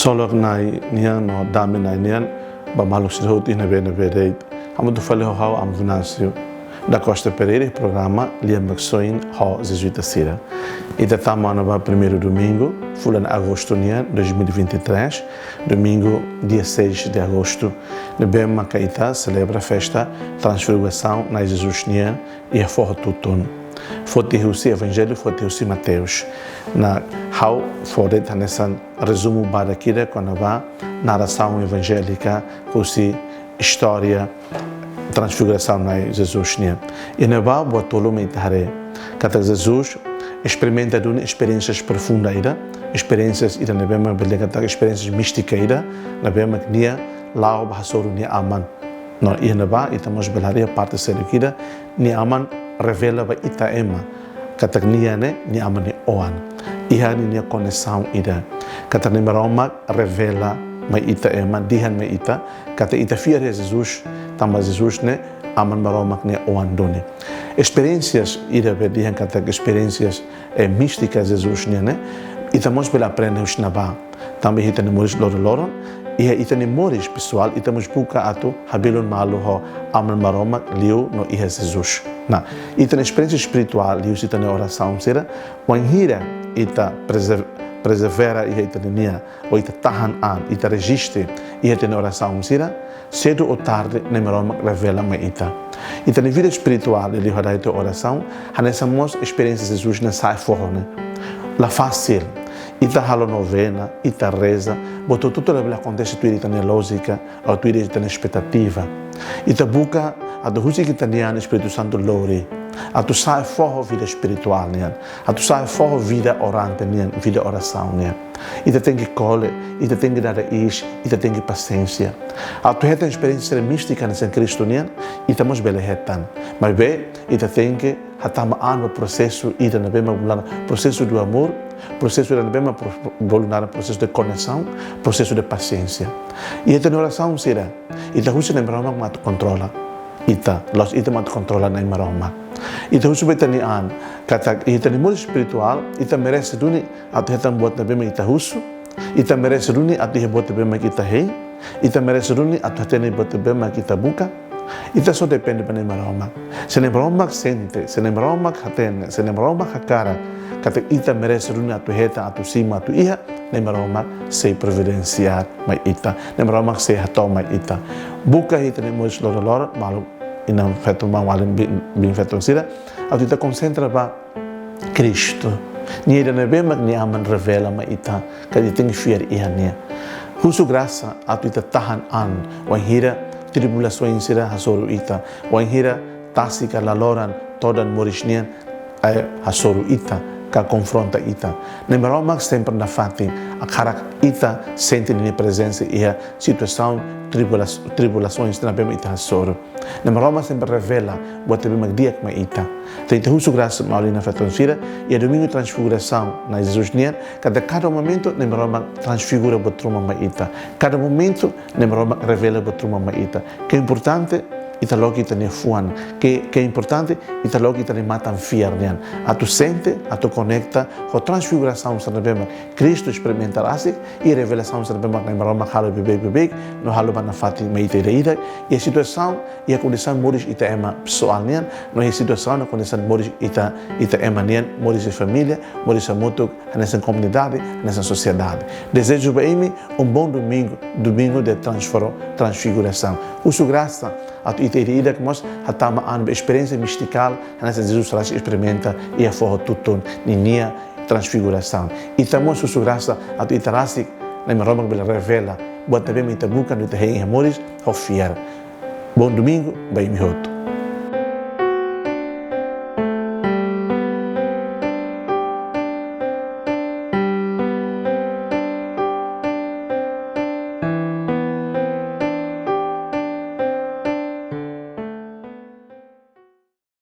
Solok nai nian no dame nai nian ba malu sirhut ina bene bereit. Amo do fale ho hau am Venâncio da Costa Pereira, programa Liam Maxoin ho Jesuíta Sira. E da tamana ba primeiro domingo, fulan agosto nian 2023, domingo dia 6 de agosto, de bem Macaita celebra a festa Transfiguração na Jesus nian e a forra tutun. Fotihusi Evangelho, fotihusi Mateus. Na how foret nessa resumo barakira quando va narração evangélica, husi história transfiguração na Jesus nia. E na va botolo meitare. Kata Jesus experimenta de experiências profundas ida, experiências ida na bema belega experiências místicas ida, na bema nia lao bahasoru nia aman. No e na va itamos belaria parte serikida nia aman revela ba ita ema kata nia ne ni amane oan iha ni conexão ida kata ni maroma revela mai ita ema dihan mai ita kata ita fiar Jesus tamba Jesus ne aman maroma ne oan doni experiências ida be dihan kata experiências místicas Jesus ne ita mos bela aprende os naba também ita ne moris loro e ita ne moris pessoal ita mos buka atu habilon malu ho aman maroma liu no iha Jesus na ita na experiência espiritual liu ita na oração será wanhira ita preservera e ita nia ou ita tahan an ita resiste e ita na oração será cedo ou tarde na maroma revela mai ita na vida espiritual liu hada ita oração hanessa mos experiência Jesus na sai forro né la fácil ita halo novena ita reza botou tudo lá acontece tu ita na lógica ou tu ita na expectativa ita buka a do husi kita nian Espírito Santo lori a tu sai forro vida espiritual nian a tu sai forro vida orante nian vida oração nian ita tem que cole ita tem que dar is ita tem que paciência a tu heta experiência mística nesse Cristo nian ita mos belehetan mas be ita tem que hatama ano processo ita na bema processo do amor processo da bema voluntariado processo de conexão processo de paciência e ita na oração será ita husi lembrar uma controla ita mat controla na maroma ita husu betani an kata ita ni mundo espiritual ita merece duni atu hetam buat na bema ita husu ita merece duni atu he buat bema kita hei ita merece duni atu hatene buat bema kita buka ita só depende na maroma se na maroma sente se na maroma hatene se na maroma hakara kata ita merece duni atu heta atu sima atu iha na maroma se providenciar mai ita na maroma se hatau mai ita buka ita ni mundo loro malu inam feto mawalim bin feto sira a tu te concentra ba Cristo ni ida na bema ni aman revela ma ita ka di ting fiar iha nia husu graça a tu te tahan an wa hira tribulações sira hasoru ita wa hira tasika la loran todan morishnian ai hasoru ita ka confronta ita na maroma sempre na fati a cara ita sente ni presença e a situação tribulações na bema ita hasoru na maroma sempre revela bote bema dia com ita tem husu graça maulina fatonsira e a domingo transfiguração na Jesus nia cada momento na maroma transfigura botruma ma ita cada momento na maroma revela botruma ma ita que é importante ita logo ita ne fuan que é importante ita logo ita ne matan fiar nian a tu sente a tu conecta com transfiguração sa bema Cristo experimentará-se e revelação sa bema na maroma halo bebê no halo na fati meite ida e a situação e a condição moris ita ema pessoal nian no é situação na condição moris ita ema nian moris de família moris a moto nessa comunidade nessa sociedade desejo bem bom domingo de transfiguração uso graça a tu ita ida que nós hatama an experiência mística nessa Jesus ela experimenta e a forra tutun ninia transfiguração e estamos uso graça a tu itarasi na maroma que revela bota bem ita buca no ita rei amores ao fiar bom domingo bem mihoto